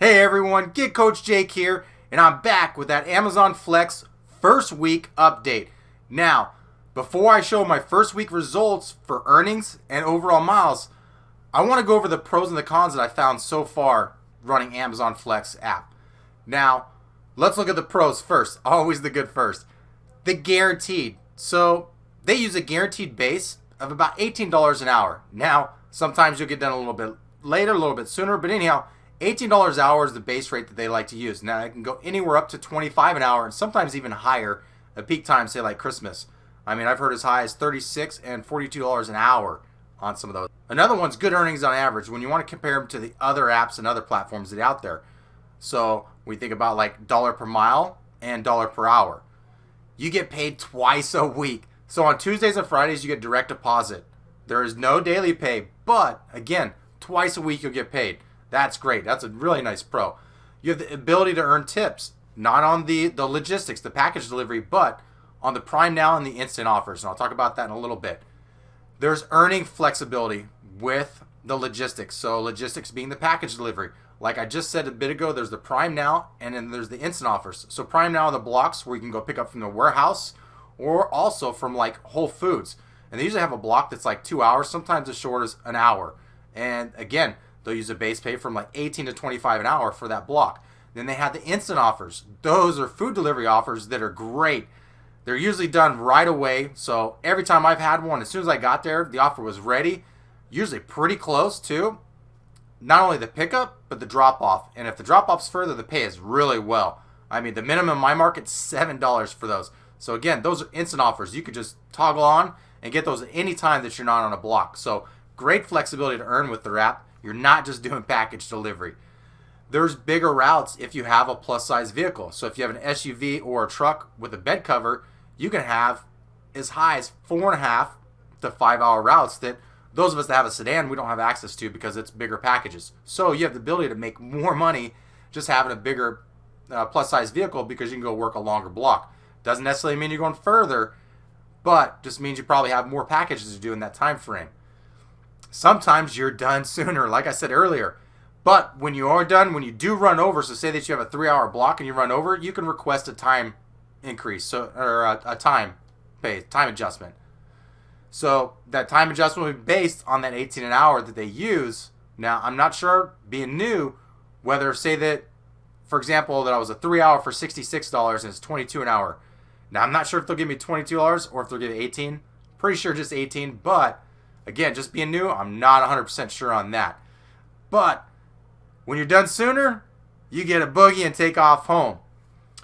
Hey everyone, Get Coach Jake here, and I'm back with that Amazon Flex first week update. Now, before I show my first week results for earnings and overall miles, I want to go over the pros and the cons that I found so far running Amazon Flex app. Now, let's look at the pros first. Always the good first. The guaranteed. So, they use a guaranteed base of about $18 an hour. Now, sometimes you'll get done a little bit later, a little bit sooner, but anyhow, $18 an hour is the base rate that they like to use. Now, it can go anywhere up to $25 an hour and sometimes even higher at peak times, say like Christmas. I mean, I've heard as high as $36 and $42 an hour on some of those. Another one's good earnings on average when you want to compare them to the other apps and other platforms that are out there. So we think about like dollar per mile and dollar per hour. You get paid twice a week. So on Tuesdays and Fridays, you get direct deposit. There is no daily pay, but again, twice a week you'll get paid. That's great. That's a really nice pro. You have the ability to earn tips, not on the logistics, the package delivery, but on the Prime Now and the instant offers. And I'll talk about that in a little bit. There's earning flexibility with the logistics. So logistics being the package delivery. Like I just said a bit ago, there's the Prime Now and then there's the instant offers. So Prime Now are the blocks where you can go pick up from the warehouse or also from like Whole Foods. And they usually have a block that's like 2 hours, sometimes as short as an hour. And again, they'll use a base pay from like 18 to 25 an hour for that block. Then they have the instant offers. Those are food delivery offers that are great. They're usually done right away. So every time I've had one, as soon as I got there, the offer was ready. Usually pretty close too. Not only the pickup, but the drop off. And if the drop off's further, the pay is really well. I mean, the minimum in my market's $7 for those. So again, those are instant offers. You could just toggle on and get those at any time that you're not on a block. So great flexibility to earn with their app. You're not just doing package delivery. There's bigger routes if you have a plus size vehicle. So if you have an SUV or a truck with a bed cover, you can have as high as 4.5 to 5 hour routes that those of us that have a sedan, we don't have access to because it's bigger packages. So you have the ability to make more money just having a bigger plus size vehicle because you can go work a longer block. Doesn't necessarily mean you're going further, but just means you probably have more packages to do in that time frame. Sometimes you're done sooner, like I said earlier. But when you are done, when you do run over, so say that you have a 3 hour block and you run over, you can request a time increase, or a time adjustment. So that time adjustment will be based on that 18 an hour that they use. Now, I'm not sure, being new, whether say that, for example, that I was a 3 hour for $66 and it's $22 an hour. Now, I'm not sure if they'll give me $22 or if they'll give me 18. Pretty sure just 18, but again, just being new, I'm not 100% sure on that. But when you're done sooner, you get a boogie and take off home.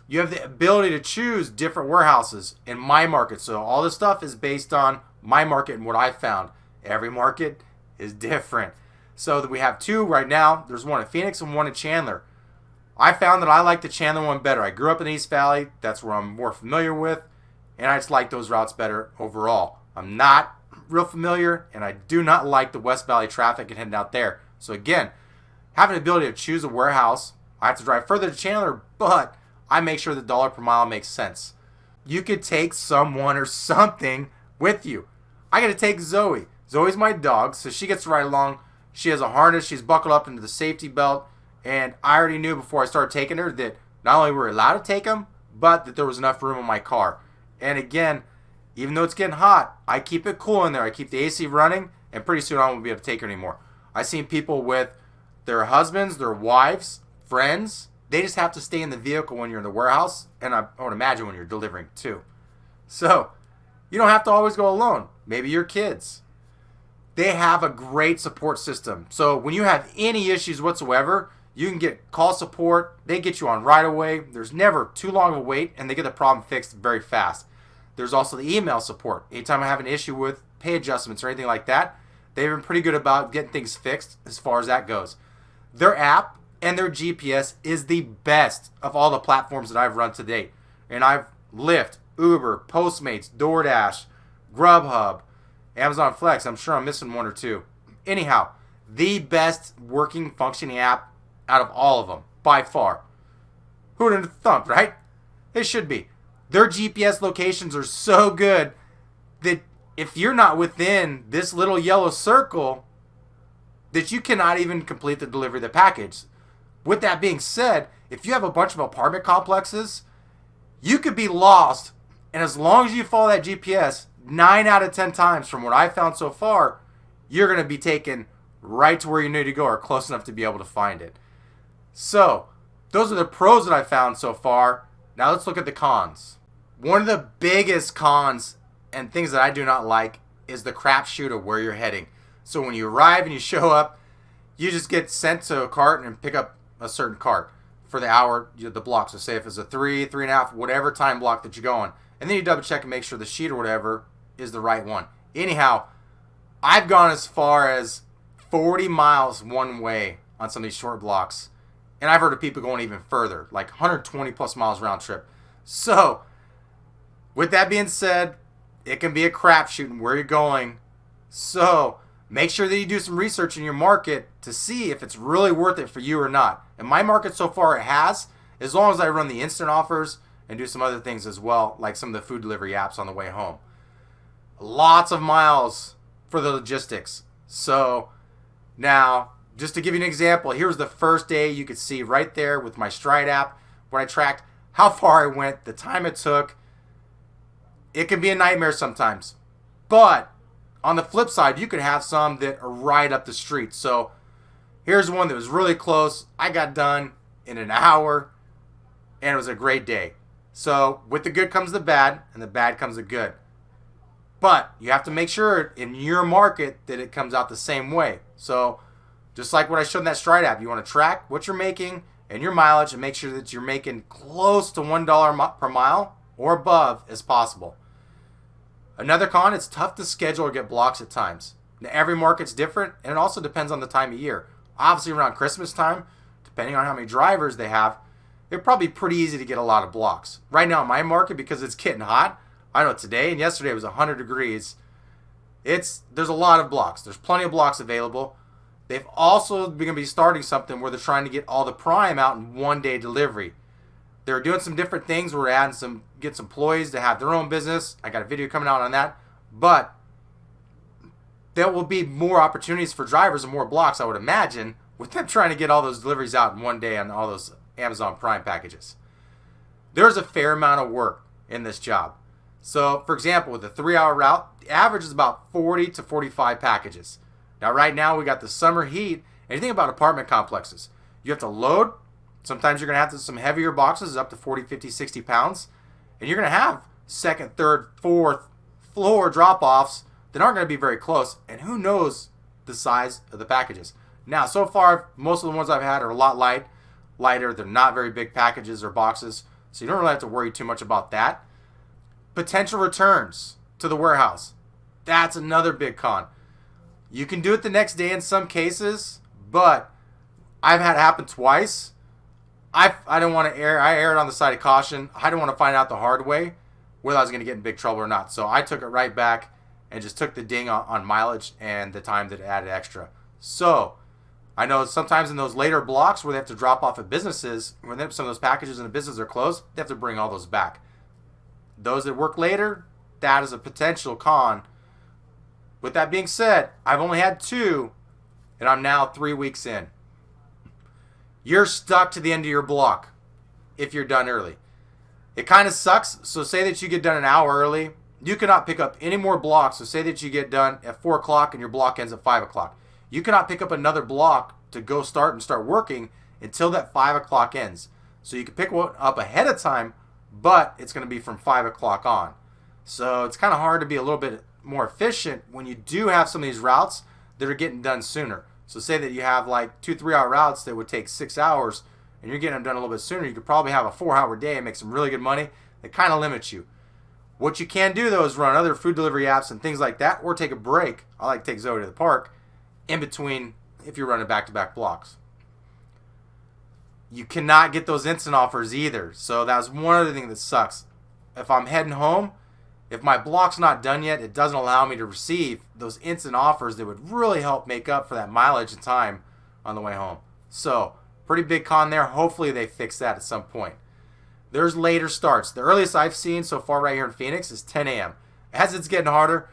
You have the ability to choose different warehouses in my market. So all this stuff is based on my market and what I found. Every market is different. So we have two right now. There's one in Phoenix and one in Chandler. I found that I like the Chandler one better. I grew up in East Valley. That's where I'm more familiar with. And I just like those routes better overall. I'm not real familiar, and I do not like the West Valley traffic and heading out there. So again, having the ability to choose a warehouse, I have to drive further to Chandler, but I make sure the dollar per mile makes sense. You could take someone or something with you. I got to take Zoe. Zoe's my dog, so she gets to ride along. She has a harness. She's buckled up into the safety belt, and I already knew before I started taking her that not only were we allowed to take them, but that there was enough room in my car. And again, even though it's getting hot, I keep it cool in there. I keep the AC running, and pretty soon I won't be able to take her anymore. I've seen people with their husbands, their wives, friends. They just have to stay in the vehicle when you're in the warehouse, and I would imagine when you're delivering too. So you don't have to always go alone. Maybe your kids. They have a great support system. So when you have any issues whatsoever, you can get call support. They get you on right away. There's never too long of a wait, and they get the problem fixed very fast. There's also the email support. Anytime I have an issue with pay adjustments or anything like that, they've been pretty good about getting things fixed as far as that goes. Their app and their GPS is the best of all the platforms that I've run to date. And I've Lyft, Uber, Postmates, DoorDash, Grubhub, Amazon Flex. I'm sure I'm missing one or two. Anyhow, the best working, functioning app out of all of them, by far. Who'd have thumped, right? It should be. Their GPS locations are so good that if you're not within this little yellow circle, that you cannot even complete the delivery of the package. With that being said, if you have a bunch of apartment complexes, you could be lost. And as long as you follow that GPS, 9 out of 10 times from what I've found so far, you're going to be taken right to where you need to go or close enough to be able to find it. So, those are the pros that I found so far. Now let's look at the cons. One of the biggest cons and things that I do not like is the crapshoot of where you're heading. So when you arrive and you show up, you just get sent to a cart and pick up a certain cart for the hour, the block. So say if it's a 3.5, whatever time block that you're going. And then you double check and make sure the sheet or whatever is the right one. Anyhow, I've gone as far as 40 miles one way on some of these short blocks. And I've heard of people going even further, like 120 plus miles round trip. So, with that being said, it can be a crapshoot in where you're going. So, make sure that you do some research in your market to see if it's really worth it for you or not. In my market so far, it has, as long as I run the instant offers and do some other things as well, like some of the food delivery apps on the way home. Lots of miles for the logistics. So, now, just to give you an example, here's the first day. You could see right there with my Stride app where I tracked how far I went, the time it took. It can be a nightmare sometimes. But on the flip side, you could have some that are right up the street. So here's one that was really close. I got done in an hour, and it was a great day. So with the good comes the bad, and the bad comes the good. But you have to make sure in your market that it comes out the same way. So just like what I showed in that Stride app, you want to track what you're making and your mileage and make sure that you're making close to $1 per mile or above as possible. Another con, it's tough to schedule or get blocks at times. Now, every market's different, and it also depends on the time of year. Obviously, around Christmas time, depending on how many drivers they have, it'd probably be pretty easy to get a lot of blocks. Right now in my market, because it's getting hot, I know today and yesterday it was 100 degrees. There's a lot of blocks. There's plenty of blocks available. They've also going to be starting something where they're trying to get all the prime out in one-day delivery. They're doing some different things. We're adding get some employees to have their own business. I got a video coming out on that. But there will be more opportunities for drivers and more blocks, I would imagine, with them trying to get all those deliveries out in one day on all those Amazon Prime packages. There's a fair amount of work in this job. So, for example, with a 3-hour route, the average is about 40 to 45 packages. Now, right now, we got the summer heat. And you think about apartment complexes. You have to load. Sometimes you're going to have some heavier boxes up to 40, 50, 60 pounds. And you're going to have second, third, fourth floor drop-offs that aren't going to be very close. And who knows the size of the packages. Now, so far, most of the ones I've had are a lot lighter. They're not very big packages or boxes. So you don't really have to worry too much about that. Potential returns to the warehouse. That's another big con. You can do it the next day in some cases, but I've had it happen twice. I don't want to I erred on the side of caution. I don't want to find out the hard way whether I was going to get in big trouble or not. So I took it right back and just took the ding on mileage and the time that it added extra. So I know sometimes in those later blocks where they have to drop off at businesses, when some of those packages in the business are closed, they have to bring all those back. Those that work later, that is a potential con. With that being said, I've only had 2, and I'm now 3 weeks in. You're stuck to the end of your block if you're done early. It kind of sucks. So say that you get done an hour early. You cannot pick up any more blocks. So say that you get done at 4 o'clock and your block ends at 5 o'clock. You cannot pick up another block to go start working until that 5 o'clock ends. So you can pick one up ahead of time, but it's going to be from 5 o'clock on. So it's kind of hard to be a little bit more efficient when you do have some of these routes that are getting done sooner. So say that you have like 2-3 hour routes that would take 6 hours and you're getting them done a little bit sooner. You could probably have a 4-hour day and make some really good money. That kind of limits you. What you can do though is run other food delivery apps and things like that, or take a break. I like to take Zoe to the park in between if you're running back-to-back blocks. You cannot get those instant offers either. So that's one other thing that sucks. If I'm heading home, if my block's not done yet, it doesn't allow me to receive those instant offers that would really help make up for that mileage and time on the way home. So, pretty big con there. Hopefully they fix that at some point. There's later starts. The earliest I've seen so far right here in Phoenix is 10 a.m. As it's getting harder,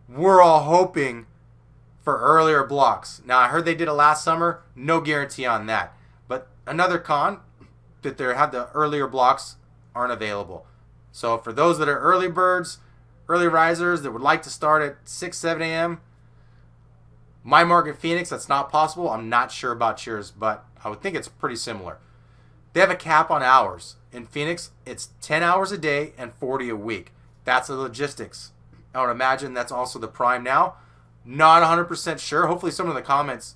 we're all hoping for earlier blocks. Now, I heard they did it last summer. No guarantee on that. But another con that they have the earlier blocks aren't available. So for those that are early birds, early risers that would like to start at 6, 7 a.m., my market Phoenix, that's not possible. I'm not sure about yours, but I would think it's pretty similar. They have a cap on hours. In Phoenix, it's 10 hours a day and 40 a week. That's the logistics. I would imagine that's also the prime now. Not 100% sure. Hopefully someone in the comments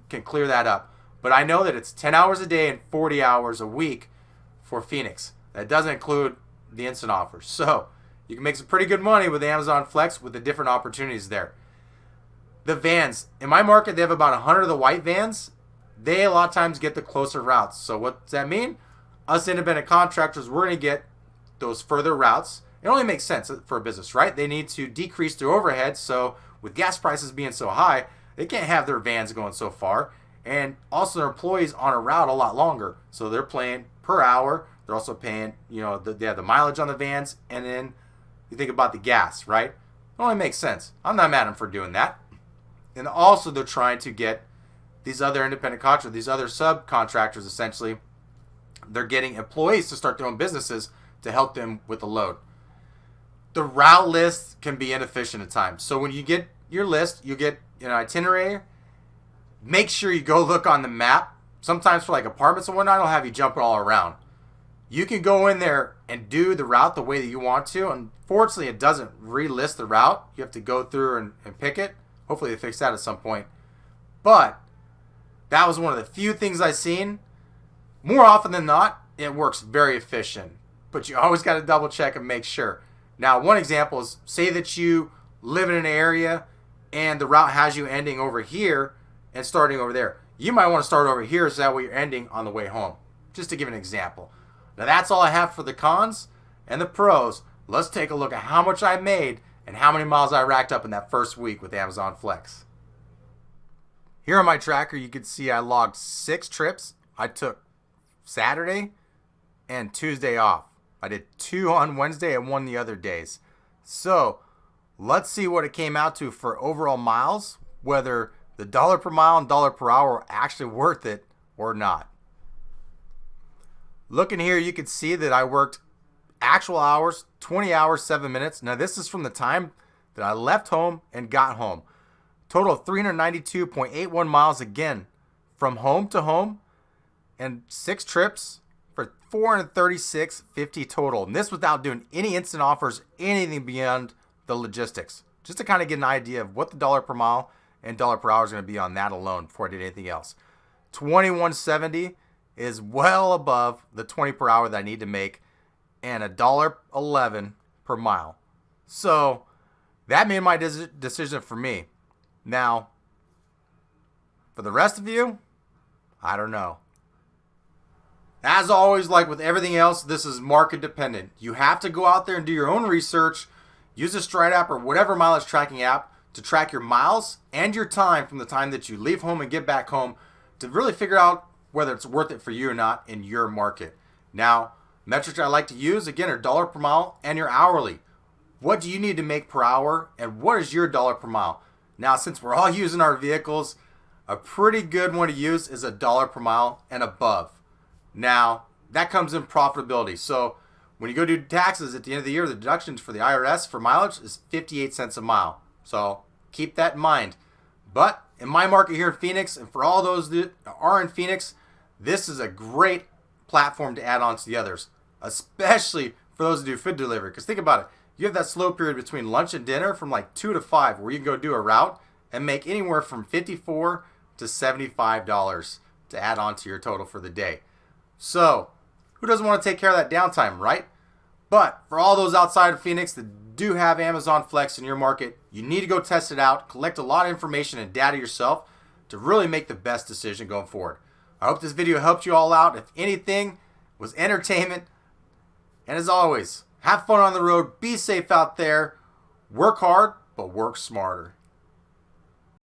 can clear that up. But I know that it's 10 hours a day and 40 hours a week for Phoenix. That doesn't include the instant offers. So you can make some pretty good money with Amazon Flex with the different opportunities there. The vans. In my market, they have about 100 of the white vans. They a lot of times get the closer routes. So what does that mean? Us independent contractors, we're going to get those further routes. It only makes sense for a business, right? They need to decrease their overhead. So with gas prices being so high, they can't have their vans going so far. And also their employees on a route a lot longer. So they're paying per hour. They're also paying, they have the mileage on the vans. And then you think about the gas, right? It only makes sense. I'm not mad at them for doing that. And also they're trying to get these other independent contractors, these other subcontractors essentially, they're getting employees to start their own businesses to help them with the load. The route list can be inefficient at times. So when you get your list, you get an itinerary. Make sure you go look on the map. Sometimes for like apartments and whatnot, it'll have you jumping all around. You can go in there and do the route the way that you want to. Unfortunately, it doesn't relist the route. You have to go through and pick it. Hopefully they fix that at some point. But that was one of the few things I've seen. More often than not, it works very efficient. But you always got to double check and make sure. Now, one example is, say that you live in an area and the route has you ending over here and starting over there. You might want to start over here so that way you're ending on the way home. Just to give an example. Now, that's all I have for the cons and the pros. Let's take a look at how much I made and how many miles I racked up in that first week with Amazon Flex. Here on my tracker, you can see I logged 6 trips. I took Saturday and Tuesday off. I did 2 on Wednesday and 1 the other days. So let's see what it came out to for overall miles, whether the dollar per mile and dollar per hour are actually worth it or not. Looking here, you can see that I worked actual hours, 20 hours, 7 minutes. Now this is from the time that I left home and got home. Total of 392.81 miles again from home to home, and 6 trips for 436.50 total. And this without doing any instant offers, anything beyond the logistics. Just to kind of get an idea of what the dollar per mile and dollar per hour is going to be on that alone before I did anything else. 2170 is well above the 20 per hour that I need to make, and $1.11 per mile. So that made my decision for me. Now, for the rest of you, I don't know. As always, like with everything else, this is market dependent. You have to go out there and do your own research. Use a Stride app or whatever mileage tracking app to track your miles and your time from the time that you leave home and get back home to really figure out whether it's worth it for you or not in your market. Now, metrics I like to use, again, are dollar per mile and your hourly. What do you need to make per hour, and what is your dollar per mile? Now, since we're all using our vehicles, a pretty good one to use is $1 per mile and above. Now, that comes in profitability. So when you go do taxes at the end of the year, the deductions for the IRS for mileage is 58 cents a mile. So keep that in mind. But in my market here in Phoenix, and for all those that are in Phoenix, this is a great platform to add on to the others, especially for those who do food delivery. Because think about it. You have that slow period between lunch and dinner from like 2 to 5 where you can go do a route and make anywhere from $54 to $75 to add on to your total for the day. So who doesn't want to take care of that downtime, right? But for all those outside of Phoenix that do have Amazon Flex in your market, you need to go test it out, collect a lot of information and data yourself to really make the best decision going forward. I hope this video helped you all out. If anything, was entertainment. And as always, have fun on the road, be safe out there, work hard, but work smarter.